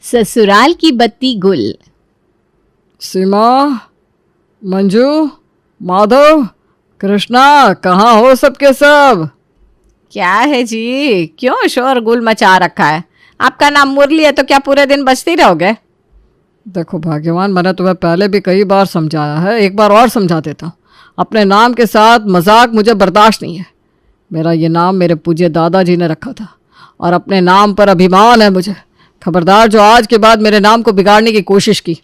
ससुराल की बत्ती गुल। सीमा, मंजू, माधव, कृष्णा, कहाँ हो सबके सब? क्या है जी, क्यों शोर गुल मचा रखा है? आपका नाम मुरली है तो क्या पूरे दिन बजती रहोगे? देखो भाग्यवान, मैंने तुम्हें पहले भी कई बार समझाया है, एक बार और समझा देता हूँ। अपने नाम के साथ मजाक मुझे बर्दाश्त नहीं है। मेरा ये नाम मेरे पूज्य दादाजी ने रखा था और अपने नाम पर अभिमान है मुझे। खबरदार जो आज के बाद मेरे नाम को बिगाड़ने की कोशिश की।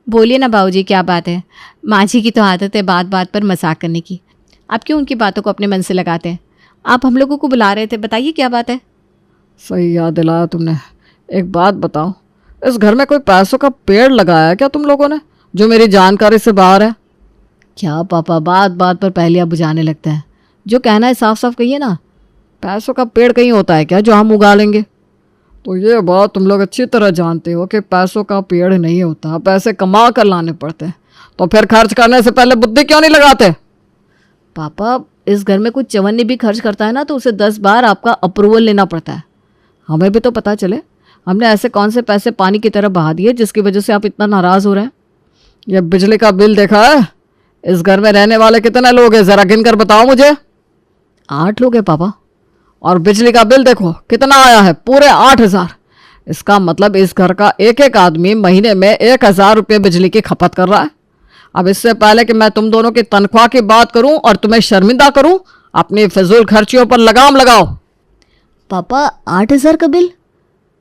बोलिए ना बाबूजी, क्या बात है? माँ जी की तो आदत है बात बात पर मजाक करने की। आप क्यों उनकी बातों को अपने मन से लगाते हैं? आप हम लोगों को बुला रहे थे, बताइए क्या बात है? सही याद दिलाया तुमने। एक बात बताओ, इस घर में कोई पैसों का पेड़ लगाया है क्या तुम लोगों ने, जो मेरी जानकारी से बाहर है? क्या पापा बात बात पर पहलियां बुझाने लगता है? जो कहना है साफ साफ कहिए ना। पैसों का पेड़ कहीं होता है क्या जो हम उगा लेंगे? तो ये बात तुम लोग अच्छी तरह जानते हो कि पैसों का पेड़ नहीं होता, पैसे कमा कर लाने पड़ते हैं। तो फिर खर्च करने से पहले बुद्धि क्यों नहीं लगाते? पापा, इस घर में कुछ चवन्नी भी खर्च करता है ना तो उसे 10 बार आपका अप्रूवल लेना पड़ता है। हमें भी तो पता चले हमने ऐसे कौन से पैसे पानी की तरह बहा दिए जिसकी वजह से आप इतना नाराज हो रहे हैं। ये बिजली का बिल देखा है? इस घर में रहने वाले कितने लोग हैं, जरा गिन कर बताओ मुझे। 8 लोग हैं पापा। और बिजली का बिल देखो कितना आया है, पूरे 8,000। इसका मतलब इस घर का एक एक आदमी महीने में 1,000 रुपये बिजली की खपत कर रहा है। अब इससे पहले कि मैं तुम दोनों की तनख्वाह की बात करूं और तुम्हें शर्मिंदा करूं, अपनी फिजूल खर्चियों पर लगाम लगाओ। पापा, 8,000 का बिल?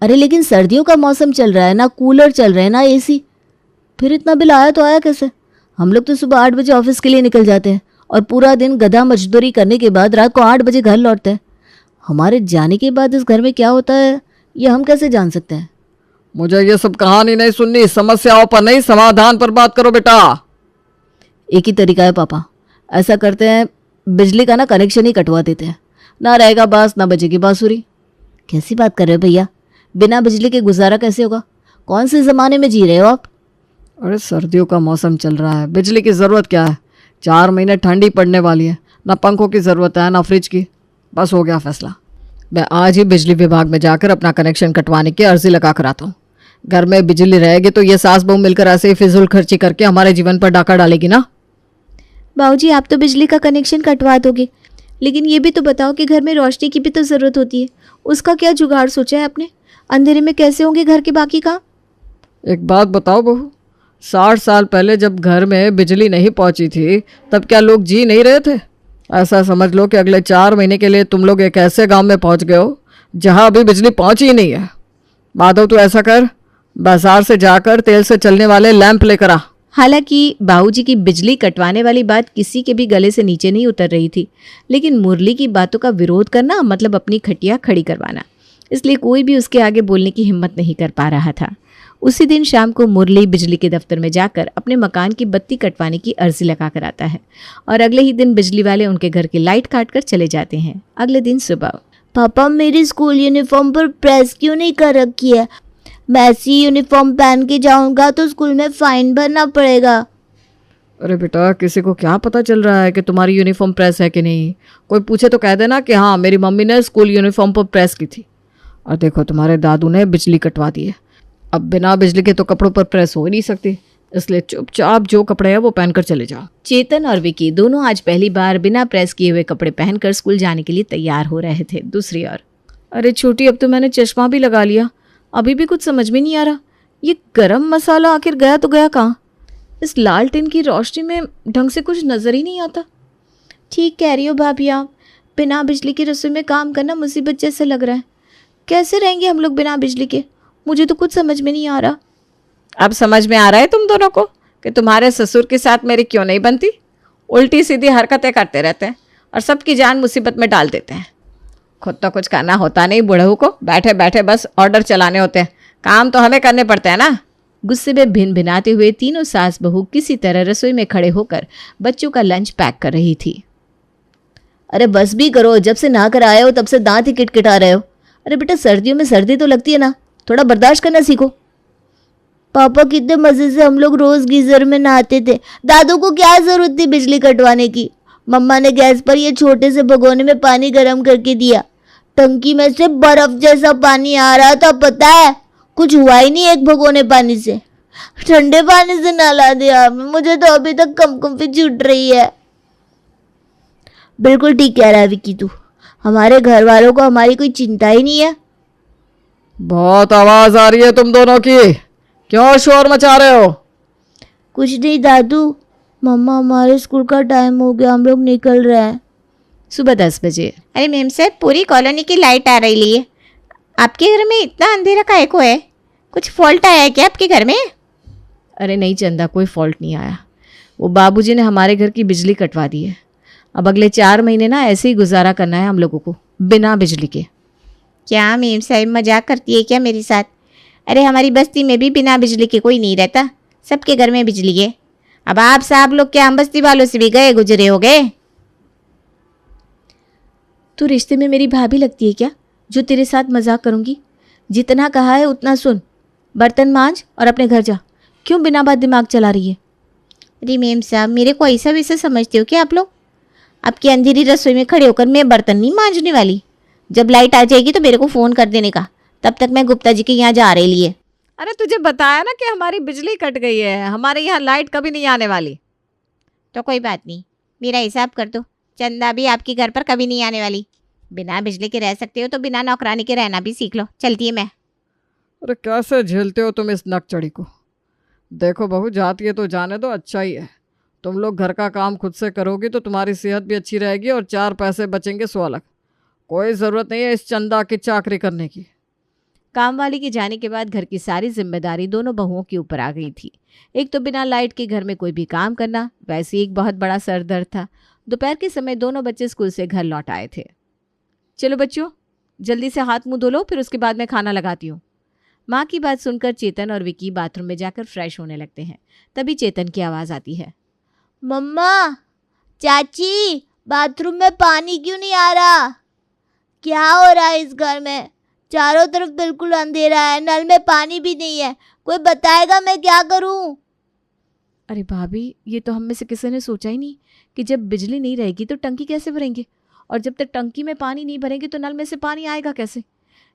अरे लेकिन सर्दियों का मौसम चल रहा है, ना कूलर चल रहे हैं ना एसी। फिर इतना बिल आया तो आया कैसे? हम लोग तो सुबह 8 बजे ऑफिस के लिए निकल जाते हैं और पूरा दिन गधा मजदूरी करने के बाद रात को 8 बजे घर लौटते हैं। हमारे जाने के बाद इस घर में क्या होता है ये हम कैसे जान सकते हैं? मुझे ये सब कहानी नहीं सुननी, समस्याओं पर नहीं समाधान पर बात करो बेटा। एक ही तरीका है पापा, ऐसा करते हैं बिजली का ना कनेक्शन ही कटवा देते हैं, ना रहेगा बांस ना बजेगी बांसुरी। कैसी बात कर रहे हो भैया? बिना बिजली के गुजारा कैसे होगा? कौन से ज़माने में जी रहे हो आप? अरे सर्दियों का मौसम चल रहा है, बिजली की ज़रूरत क्या है? 4 महीने ठंडी पड़ने वाली है, ना पंखों की ज़रूरत है ना फ्रिज की। बस हो गया फैसला। मैं आज ही बिजली विभाग में जाकर अपना कनेक्शन कटवाने की अर्जी लगा कर आता हूँ। घर में बिजली रहेगी तो ये सास बहू मिलकर ऐसे ही फिजूल खर्ची करके हमारे जीवन पर डाका डालेगी ना। बाबूजी, आप तो बिजली का कनेक्शन कटवा दोगे, लेकिन ये भी तो बताओ कि घर में रोशनी की भी तो ज़रूरत होती है। उसका क्या जुगाड़ सोचा है आपने? अंधेरे में कैसे होंगे घर के बाकी काम? एक बात बताओ बहू, 60 साल पहले जब घर में बिजली नहीं पहुंची थी तब क्या लोग जी नहीं रहे थे? ऐसा समझ लो कि अगले 4 महीने के लिए तुम लोग एक ऐसे गांव में पहुंच गए हो जहां अभी बिजली पहुंची ही नहीं है। माधव, तू ऐसा कर, बाजार से जाकर तेल से चलने वाले लैंप लेकर आ। हालांकि बाबूजी की बिजली कटवाने वाली बात किसी के भी गले से नीचे नहीं उतर रही थी, लेकिन मुरली की बातों का विरोध करना मतलब अपनी खटिया खड़ी करवाना, इसलिए कोई भी उसके आगे बोलने की हिम्मत नहीं कर पा रहा था। उसी दिन शाम को मुरली बिजली के दफ्तर में जाकर अपने मकान की बत्ती कटवाने की अर्जी लगा कर आता है और अगले ही दिन बिजली वाले उनके घर की लाइट काट कर चले जाते हैं। अगले दिन सुबह, पापा मेरी स्कूल यूनिफॉर्म पर प्रेस क्यों नहीं कर रखी है? मैं ऐसी यूनिफॉर्म पहन के जाऊंगा तो स्कूल में फाइन भरना पड़ेगा। अरे बेटा, किसी को क्या पता चल रहा है कि तुम्हारी यूनिफॉर्म प्रेस है कि नहीं? कोई पूछे तो कह देना कि हाँ, मेरी मम्मी ने स्कूल यूनिफॉर्म पर प्रेस की थी। और देखो, तुम्हारे दादू ने बिजली कटवा दी है। अब बिना बिजली के तो कपड़ों पर प्रेस हो ही नहीं सकती, इसलिए चुपचाप जो कपड़े हैं वो पहनकर चले जाओ। चेतन और विकी दोनों आज पहली बार बिना प्रेस किए हुए कपड़े पहनकर स्कूल जाने के लिए तैयार हो रहे थे। दूसरी ओर, अरे छोटी, अब तो मैंने चश्मा भी लगा लिया, अभी भी कुछ समझ में नहीं आ रहा। ये गरम मसाला आखिर गया तो गया कहाँ? इस लालटेन की रोशनी में ढंग से कुछ नज़र ही नहीं आता। ठीक कह रही हो भाभी आप, बिना बिजली की रसोई में काम करना मुसीबत जैसे लग रहा है। कैसे रहेंगे हम लोग बिना बिजली के? मुझे तो कुछ समझ में नहीं आ रहा। अब समझ में आ रहा है तुम दोनों को कि तुम्हारे ससुर के साथ मेरी क्यों नहीं बनती? उल्टी सीधी हरकतें करते रहते हैं और सबकी जान मुसीबत में डाल देते हैं। खुद तो कुछ करना होता नहीं, बूढ़ों को बैठे बैठे बस ऑर्डर चलाने होते हैं, काम तो हमें करने पड़ते हैं ना। गुस्से में भिन भिनाते हुए तीनों सास बहू किसी तरह रसोई में खड़े होकर बच्चों का लंच पैक कर रही थी। अरे बस भी करो, जब से नहा कर आए हो तब से दांत ही किटकिटा रहे हो। अरे बेटा, सर्दियों में सर्दी तो लगती है ना, थोड़ा बर्दाश्त करना सीखो। पापा, कितने मजे से हम लोग रोज गीजर में नहाते थे। दादू को क्या जरूरत थी बिजली कटवाने की? मम्मा ने गैस पर ये छोटे से भगोने में पानी गर्म करके दिया, टंकी में से बर्फ जैसा पानी आ रहा था, पता है? कुछ हुआ ही नहीं एक भगोने पानी से। ठंडे पानी से नहला दिया आपने, मुझे तो अभी तक कंपकंपी छूट रही है। बिल्कुल ठीक कह रहा है विक्की तू, हमारे घर वालों को हमारी कोई चिंता ही नहीं है। बहुत आवाज आ रही है तुम दोनों की, क्यों शोर मचा रहे हो? कुछ नहीं दादू, मम्मा हमारे स्कूल का टाइम हो गया, हम लोग निकल रहे हैं। सुबह 10 बजे। अरे मेम साहब, पूरी कॉलोनी की लाइट आ रही है, आपके घर में इतना अंधेरा काहे को है? कुछ फॉल्ट आया है क्या आपके घर में? अरे नहीं चंदा, कोई फॉल्ट नहीं आया। वो बाबूजी ने हमारे घर की बिजली कटवा दी है। अब अगले 4 महीने ना ऐसे ही गुजारा करना है हम लोगों को, बिना बिजली के। क्या मेम साहब मजाक करती है क्या मेरे साथ? अरे हमारी बस्ती में भी बिना बिजली के कोई नहीं रहता, सबके घर में बिजली है। अब आप साहब लोग क्या हम बस्ती वालों से भी गए गुजरे हो गए? तू रिश्ते में मेरी भाभी लगती है क्या जो तेरे साथ मजाक करूंगी? जितना कहा है उतना सुन, बर्तन मांज और अपने घर जा। क्यों बिना बात दिमाग चला रही है? अरे मेम साहब, मेरे को ऐसा वैसा समझते हो क्या आप लोग? आपकी अंधेरी रसोई में खड़े होकर मैं बर्तन नहीं मांजने वाली। जब लाइट आ जाएगी तो मेरे को फ़ोन कर देने का, तब तक मैं गुप्ता जी के यहाँ जा रही है। अरे तुझे बताया ना कि हमारी बिजली कट गई है, हमारे यहाँ लाइट कभी नहीं आने वाली। तो कोई बात नहीं, मेरा हिसाब कर दो, चंदा भी आपके घर पर कभी नहीं आने वाली। बिना बिजली के रह सकते हो तो बिना नौकरानी के रहना भी सीख लो। चलती है मैं। अरे कैसे झेलते हो तुम इस नकचड़ी को? देखो बहू, जाती है तो जाने दो, अच्छा ही है। तुम लोग घर का काम खुद से करोगी तो तुम्हारी सेहत भी अच्छी रहेगी और 4 पैसे बचेंगे 100 लाख। कोई ज़रूरत नहीं है इस चंदा की चाकरी करने की। काम वाली के जाने के बाद घर की सारी जिम्मेदारी दोनों बहुओं के ऊपर आ गई थी। एक तो बिना लाइट के घर में कोई भी काम करना वैसे ही एक बहुत बड़ा सर दर्द था। दोपहर के समय दोनों बच्चे स्कूल से घर लौट आए थे। चलो बच्चों, जल्दी से हाथ मुंह धो लो, फिर उसके बाद मैं खाना लगाती हूँ। माँ की बात सुनकर चेतन और विकी बाथरूम में जाकर फ्रेश होने लगते हैं। तभी चेतन की आवाज़ आती है। मम्मा, चाची, बाथरूम में पानी क्यों नहीं आ रहा? क्या हो रहा है इस घर में? चारों तरफ बिल्कुल अंधेरा है, नल में पानी भी नहीं है। कोई बताएगा मैं क्या करूं? अरे भाभी, ये तो हम में से किसी ने सोचा ही नहीं कि जब बिजली नहीं रहेगी तो टंकी कैसे भरेंगे, और जब तक टंकी में पानी नहीं भरेंगे तो नल में से पानी आएगा कैसे?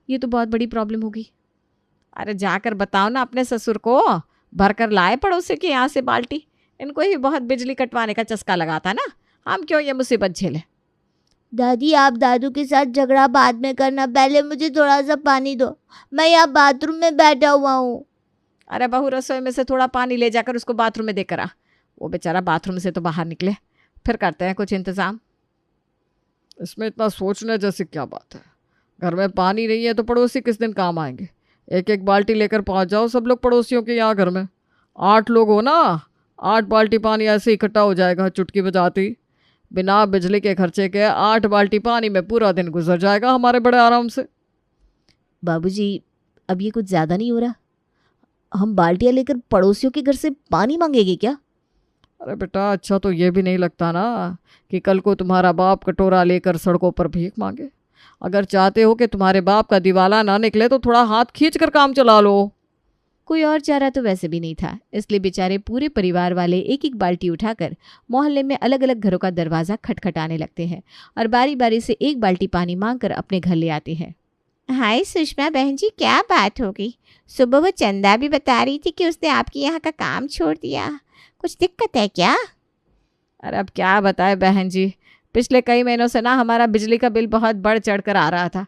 ये तो बहुत बड़ी प्रॉब्लम होगी। अरे जाकर बताओ ना अपने ससुर को, भर कर लाए पड़ोसी के यहाँ से बाल्टी। इनको ही बहुत बिजली कटवाने का चस्का लगा था ना, हम क्यों ये मुसीबत झेले? दादी, आप दादू के साथ झगड़ा बाद में करना, पहले मुझे थोड़ा सा पानी दो, मैं यहाँ बाथरूम में बैठा हुआ हूँ। अरे बहू, रसोई में से थोड़ा पानी ले जाकर उसको बाथरूम में देकर आ। वो बेचारा बाथरूम से तो बाहर निकले, फिर करते हैं कुछ इंतज़ाम। इसमें इतना सोचने जैसी क्या बात है? घर में पानी नहीं है तो पड़ोसी किस दिन काम आएंगे? एक एक बाल्टी लेकर पहुंच जाओ सब लोग पड़ोसियों के यहाँ। घर में 8 लोग हो ना, 8 बाल्टी पानी ऐसे इकट्ठा हो जाएगा चुटकी बजाती। बिना बिजली के खर्चे के 8 बाल्टी पानी में पूरा दिन गुजर जाएगा हमारे बड़े आराम से। बाबूजी, अब ये कुछ ज़्यादा नहीं हो रहा? हम बाल्टियाँ लेकर पड़ोसियों के घर से पानी मांगेंगे क्या? अरे बेटा, अच्छा तो ये भी नहीं लगता ना कि कल को तुम्हारा बाप कटोरा लेकर सड़कों पर भीख मांगे। अगर चाहते हो कि तुम्हारे बाप का दिवाला ना निकले तो थोड़ा हाथ खींच कर काम चला लो। कोई और चारा तो वैसे भी नहीं था, इसलिए बेचारे पूरे परिवार वाले एक एक बाल्टी उठाकर मोहल्ले में अलग अलग घरों का दरवाज़ा खटखटाने लगते हैं और बारी बारी से एक बाल्टी पानी मांगकर अपने घर ले आते हैं। हाय सुषमा बहन जी, क्या बात हो गई? सुबह वो चंदा भी बता रही थी कि उसने आपके यहाँ का काम छोड़ दिया, कुछ दिक्कत है क्या? अरे अब क्या बताए बहन जी, पिछले कई महीनों से ना हमारा बिजली का बिल बहुत बढ़ चढ़ कर आ रहा था।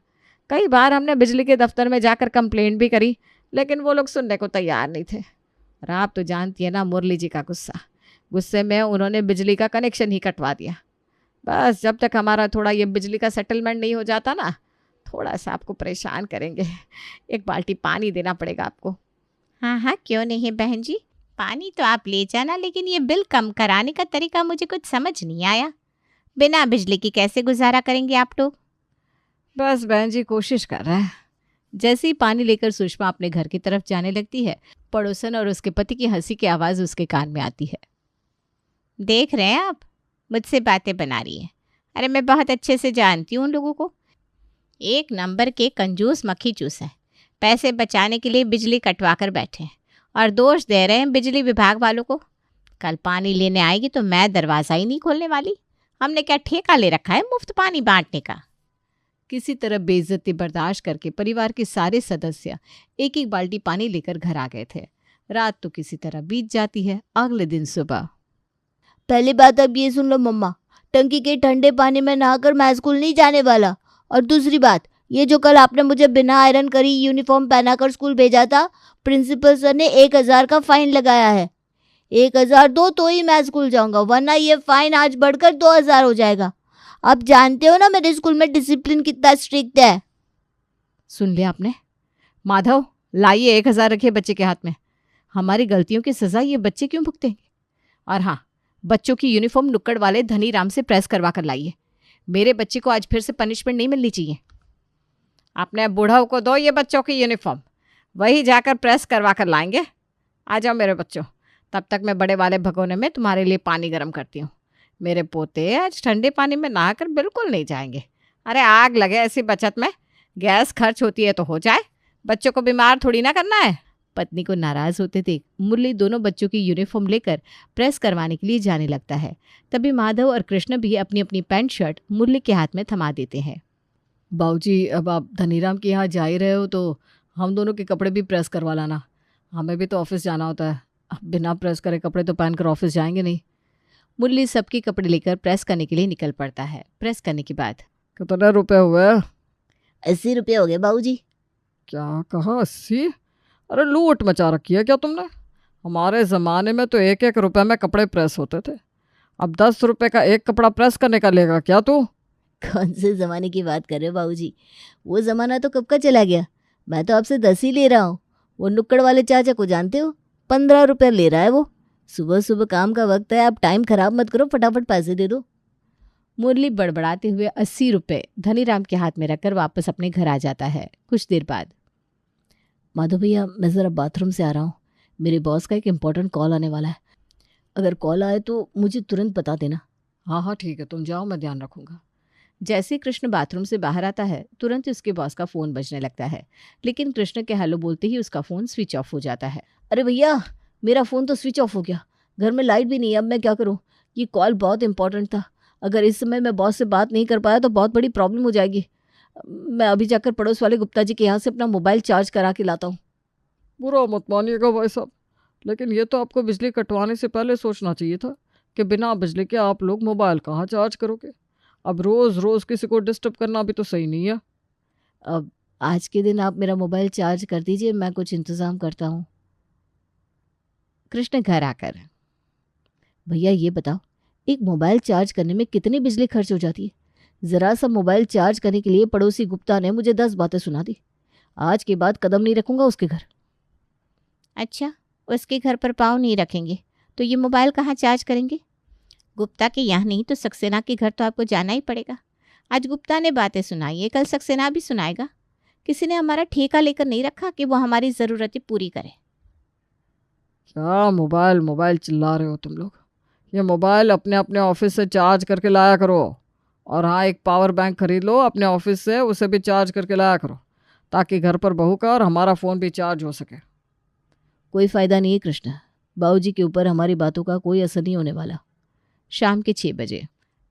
कई बार हमने बिजली के दफ्तर में जाकर कंप्लेंट भी करी, लेकिन वो लोग सुनने को तैयार नहीं थे। और आप तो जानती है ना मुरली जी का गुस्सा, गुस्से में उन्होंने बिजली का कनेक्शन ही कटवा दिया। बस जब तक हमारा थोड़ा ये बिजली का सेटलमेंट नहीं हो जाता ना, थोड़ा सा आपको परेशान करेंगे। एक बाल्टी पानी देना पड़ेगा आपको। हाँ हाँ, क्यों नहीं बहन जी, पानी तो आप ले जाना, लेकिन ये बिल कम कराने का तरीका मुझे कुछ समझ नहीं आया। बिना बिजली की कैसे गुजारा करेंगे आप लोग? बस बहन जी कोशिश कर रहे हैं। जैसे ही पानी लेकर सुषमा अपने घर की तरफ जाने लगती है, पड़ोसन और उसके पति की हंसी की आवाज़ उसके कान में आती है। देख रहे हैं आप, मुझसे बातें बना रही है। अरे मैं बहुत अच्छे से जानती हूँ उन लोगों को, एक नंबर के कंजूस मक्खी चूस है। पैसे बचाने के लिए बिजली कटवा कर बैठे हैं और दोष दे रहे हैं बिजली विभाग वालों को। कल पानी लेने आएगी तो मैं दरवाज़ा ही नहीं खोलने वाली। हमने क्या ठेका ले रखा है मुफ्त पानी बांटने का? किसी तरह बेइज्जती बर्दाश्त करके परिवार के सारे सदस्य एक एक बाल्टी पानी लेकर घर आ गए थे। रात तो किसी तरह बीत जाती है। अगले दिन सुबह पहली बात अब ये सुन लो मम्मा, टंकी के ठंडे पानी में नहाकर मैं स्कूल नहीं जाने वाला। और दूसरी बात, ये जो कल आपने मुझे बिना आयरन करी यूनिफॉर्म पहनाकर स्कूल भेजा था, प्रिंसिपल सर ने 1000 का फाइन लगाया है। 1000 दो तो ही मैं स्कूल जाऊंगा, वरना ये फाइन आज बढ़कर 2000 हो जाएगा। आप जानते हो ना मेरे स्कूल में डिसिप्लिन कितना स्ट्रिक्ट है। सुन लिया आपने? माधव, लाइए 1000 रखिए बच्चे के हाथ में। हमारी गलतियों की सजा ये बच्चे क्यों भुगतेंगे? और हाँ, बच्चों की यूनिफॉर्म नुक्कड़ वाले धनीराम से प्रेस करवा कर लाइए। मेरे बच्चे को आज फिर से पनिशमेंट नहीं मिलनी चाहिए। अपने बूढ़ाओं को दो ये बच्चों की यूनिफॉर्म, वही जाकर प्रेस करवा कर लाएंगे। आ जाओ मेरे बच्चों, तब तक मैं बड़े वाले भगोने में तुम्हारे लिए पानी गर्म करती हूँ। मेरे पोते आज ठंडे पानी में नहाकर बिल्कुल नहीं जाएंगे। अरे आग लगे ऐसी बचत में, गैस खर्च होती है तो हो जाए, बच्चों को बीमार थोड़ी ना करना है। पत्नी को नाराज होते देख मुरली दोनों बच्चों की यूनिफॉर्म लेकर प्रेस करवाने के लिए जाने लगता है। तभी माधव और कृष्ण भी अपनी अपनी पैंट शर्ट मुरली के हाथ में थमा देते हैं। बाबूजी, अब आप धनीराम के यहाँ जा ही रहे हो तो हम दोनों के कपड़े भी प्रेस करवा लाना। हमें भी तो ऑफिस जाना होता है। अब बिना प्रेस करे कपड़े तो पहन कर ऑफिस जाएंगे नहीं। मुरली सबके कपड़े लेकर प्रेस करने के लिए निकल पड़ता है। प्रेस करने के बाद कितने रुपए हुए? 80 रुपये हो गए बाबूजी। क्या कहा? 80? अरे लूट मचा रखी है क्या तुमने? हमारे ज़माने में तो 1-1 रुपए में कपड़े प्रेस होते थे। अब 10 रुपए का एक कपड़ा प्रेस करने का लेगा क्या तू? कौन से ज़माने की बात कर रहे हो बाबूजी? वो ज़माना तो कब का चला गया। मैं तो आपसे 10 ही ले रहा हूँ। वो नुक्कड़ वाले चाचा को जानते हो? 15 रुपये ले रहा है वो। सुबह सुबह काम का वक्त है, आप टाइम खराब मत करो, फटाफट पैसे दे दो। मुरली बड़बड़ाते हुए 80 रुपये धनीराम के हाथ में रखकर वापस अपने घर आ जाता है। कुछ देर बाद, माधव भैया, मैं ज़रा बाथरूम से आ रहा हूँ। मेरे बॉस का एक इम्पोर्टेंट कॉल आने वाला है। अगर कॉल आए तो मुझे तुरंत बता देना। हाँ हाँ ठीक है, तुम जाओ, मैं ध्यान रखूँगा। जैसे कृष्ण बाथरूम से बाहर आता है तुरंत उसके बॉस का फ़ोन बजने लगता है, लेकिन कृष्ण के हेलो बोलते ही उसका फ़ोन स्विच ऑफ हो जाता है। अरे भैया, मेरा फ़ोन तो स्विच ऑफ हो गया। घर में लाइट भी नहीं है, अब मैं क्या करूँ? ये कॉल बहुत इंपॉर्टेंट था। अगर इस समय मैं बॉस से बात नहीं कर पाया तो बहुत बड़ी प्रॉब्लम हो जाएगी। मैं अभी जाकर पड़ोस वाले गुप्ता जी के यहाँ से अपना मोबाइल चार्ज करा के लाता हूँ। बुरा मत मानिएगा भाई साहब, लेकिन ये तो आपको बिजली कटवाने से पहले सोचना चाहिए था कि बिना बिजली के आप लोग मोबाइल कहाँ चार्ज करोगे। अब रोज़ रोज़ किसी को डिस्टर्ब करना भी तो सही नहीं है। अब आज के दिन आप मेरा मोबाइल चार्ज कर दीजिए, मैं कुछ इंतज़ाम करता हूँ। कृष्ण घर आकर, भैया ये बताओ, एक मोबाइल चार्ज करने में कितनी बिजली खर्च हो जाती है? ज़रा सा मोबाइल चार्ज करने के लिए पड़ोसी गुप्ता ने मुझे 10 बातें सुना दी। आज के बाद कदम नहीं रखूंगा उसके घर। अच्छा, उसके घर पर पाँव नहीं रखेंगे तो ये मोबाइल कहाँ चार्ज करेंगे? गुप्ता के यहाँ नहीं तो सक्सेना के घर तो आपको जाना ही पड़ेगा। आज गुप्ता ने बातें सुनाई है, कल सक्सेना भी सुनाएगा। किसी ने हमारा ठेका लेकर नहीं रखा कि वो हमारी ज़रूरतें पूरी करे। क्या मोबाइल मोबाइल चिल्ला रहे हो तुम लोग? ये मोबाइल अपने अपने ऑफिस से चार्ज करके लाया करो। और हाँ, एक पावर बैंक खरीद लो अपने ऑफिस से, उसे भी चार्ज करके लाया करो ताकि घर पर बहू का और हमारा फ़ोन भी चार्ज हो सके। कोई फ़ायदा नहीं है कृष्णा, बाबूजी के ऊपर हमारी बातों का कोई असर नहीं होने वाला। शाम के 6 बजे।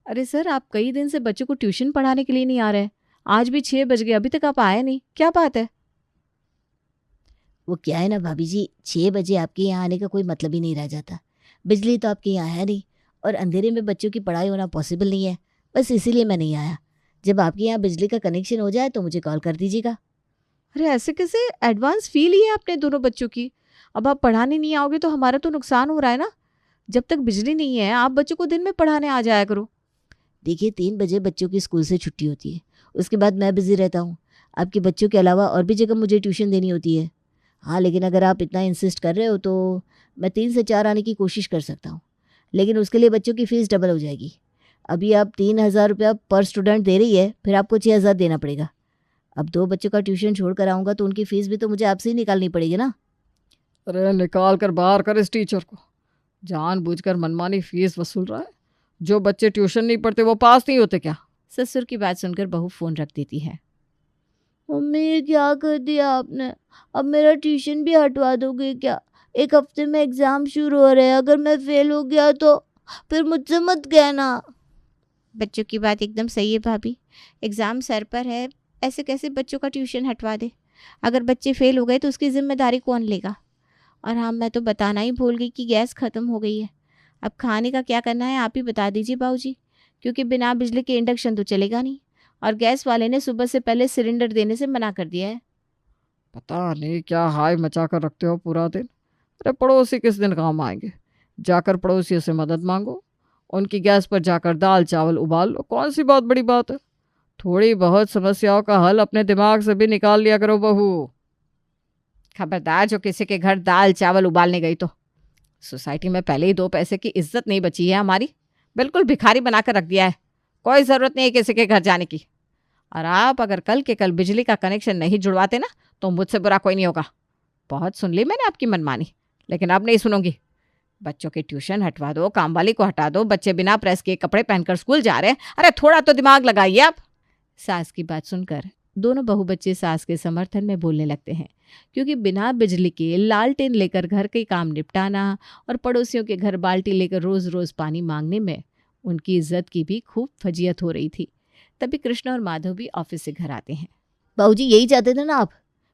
अरे सर, आप कई दिन से बच्चों को ट्यूशन पढ़ाने के लिए नहीं आ रहे। आज भी 6 बज गए, अभी तक आप आए नहीं, क्या बात है? वो क्या है ना भाभी जी, 6 बजे आपके यहाँ आने का कोई मतलब ही नहीं रह जाता। बिजली तो आपके यहाँ है नहीं और अंधेरे में बच्चों की पढ़ाई होना पॉसिबल नहीं है, बस इसीलिए मैं नहीं आया। जब आपके यहाँ बिजली का कनेक्शन हो जाए तो मुझे कॉल कर दीजिएगा। अरे ऐसे कैसे? एडवांस फी ली है आपने दोनों बच्चों की। अब आप पढ़ाने नहीं आओगे तो हमारा तो नुकसान हो रहा है ना। जब तक बिजली नहीं है आप बच्चों को दिन में पढ़ाने आ जाया करो। देखिए, 3 बजे बच्चों की स्कूल से छुट्टी होती है, उसके बाद मैं बिज़ी रहता हूँ। आपके बच्चों के अलावा और भी जगह मुझे ट्यूशन देनी होती है। हाँ, लेकिन अगर आप इतना इंसिस्ट कर रहे हो तो मैं 3 से 4 आने की कोशिश कर सकता हूँ, लेकिन उसके लिए बच्चों की फ़ीस डबल हो जाएगी। अभी आप 3000 रुपया पर स्टूडेंट दे रही है, फिर आपको 6000 देना पड़ेगा। अब 2 बच्चों का ट्यूशन छोड़ कर आऊँगा तो उनकी फ़ीस भी तो मुझे आपसे ही निकालनी पड़ेगी ना। अरे निकाल कर बाहर कर इस टीचर को। जानबूझकर मनमानी फीस वसूल रहा है। जो बच्चे ट्यूशन नहीं पढ़ते वो पास नहीं होते क्या? ससुर की बात सुनकर बहू फ़ोन रख देती है। मम्मी, ये क्या कर दिया आपने? अब मेरा ट्यूशन भी हटवा दोगे क्या? 1 हफ्ते में एग्ज़ाम शुरू हो रहे हैं, अगर मैं फ़ेल हो गया तो फिर मुझसे मत कहना। बच्चों की बात एकदम सही है भाभी। एग्ज़ाम सर पर है, ऐसे कैसे बच्चों का ट्यूशन हटवा दे। अगर बच्चे फेल हो गए तो उसकी जिम्मेदारी कौन लेगा। और हाँ, मैं तो बताना ही भूल गई कि गैस ख़त्म हो गई है। अब खाने का क्या करना है आप ही बता दीजिए बाबूजी, क्योंकि बिना बिजली के इंडक्शन तो चलेगा नहीं, और गैस वाले ने सुबह से पहले सिलेंडर देने से मना कर दिया है। पता नहीं क्या हाय मचा कर रखते हो पूरा दिन। अरे पड़ोसी किस दिन काम आएंगे। जाकर पड़ोसियों से मदद मांगो, उनकी गैस पर जाकर दाल चावल उबाल लो, कौन सी बहुत बड़ी बात है। थोड़ी बहुत समस्याओं का हल अपने दिमाग से भी निकाल लिया करो बहू। खबरदार जो किसी के घर दाल चावल उबालने गई तो। सोसाइटी में पहले ही 2 पैसे की इज्जत नहीं बची है हमारी, बिल्कुल भिखारी बनाकर रख दिया है। कोई ज़रूरत नहीं है किसी के घर जाने की। और आप अगर कल के कल बिजली का कनेक्शन नहीं जुड़वाते ना तो मुझसे बुरा कोई नहीं होगा। बहुत सुन ली मैंने आपकी मनमानी, लेकिन अब नहीं सुनूंगी। बच्चों के ट्यूशन हटवा दो, काम वाली को हटा दो, बच्चे बिना प्रेस किए कपड़े पहनकर स्कूल जा रहे हैं। अरे थोड़ा तो दिमाग लगाइए आप। सास की बात सुनकर दोनों बहू बच्चे सास के समर्थन में बोलने लगते हैं, क्योंकि बिना बिजली के लालटेन लेकर घर के काम निपटाना और पड़ोसियों के घर बाल्टी लेकर रोज रोज पानी मांगने में उनकी इज्जत की भी खूब फजीयत हो रही थी। तभी कृष्ण और माधव भी ऑफिस से घर आते हैं। बाबूजी यही चाहते थे ना आप।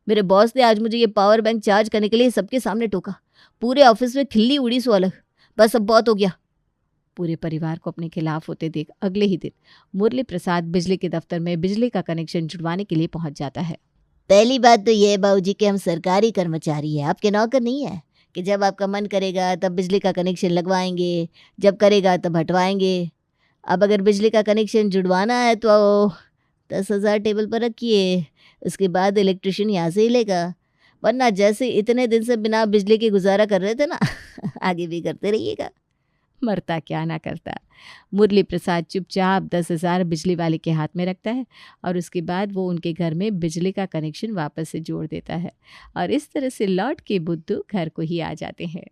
मेरे बॉस ने आज मुझे ये पावर बैंक चार्ज करने के लिए सबके सामने टोका। पूरे ऑफिस में खिल्ली उड़ी सो अलग। बस अब बहुत हो गया। पूरे परिवार को अपने खिलाफ होते देख अगले ही दिन मुरली प्रसाद बिजली के दफ्तर में बिजली का कनेक्शन जुड़वाने के लिए पहुंच जाता है। पहली बात तो ये है बाबूजी कि हम सरकारी कर्मचारी हैं, आपके नौकर नहीं है कि जब आपका मन करेगा तब बिजली का कनेक्शन लगवाएंगे, जब करेगा तब हटवाएंगे। अब अगर बिजली का कनेक्शन जुड़वाना है तो 10,000 टेबल पर रखिए, उसके बाद इलेक्ट्रिशियन यहाँ से ही लेगा। वरना जैसे इतने दिन से बिना बिजली के गुजारा कर रहे थे ना आगे भी करते रहिएगा। मरता क्या ना करता। मुरली प्रसाद चुपचाप 10,000 बिजली वाले के हाथ में रखता है और उसके बाद वो उनके घर में बिजली का कनेक्शन वापस से जोड़ देता है और इस तरह से लौट के बुद्धू घर को ही आ जाते हैं।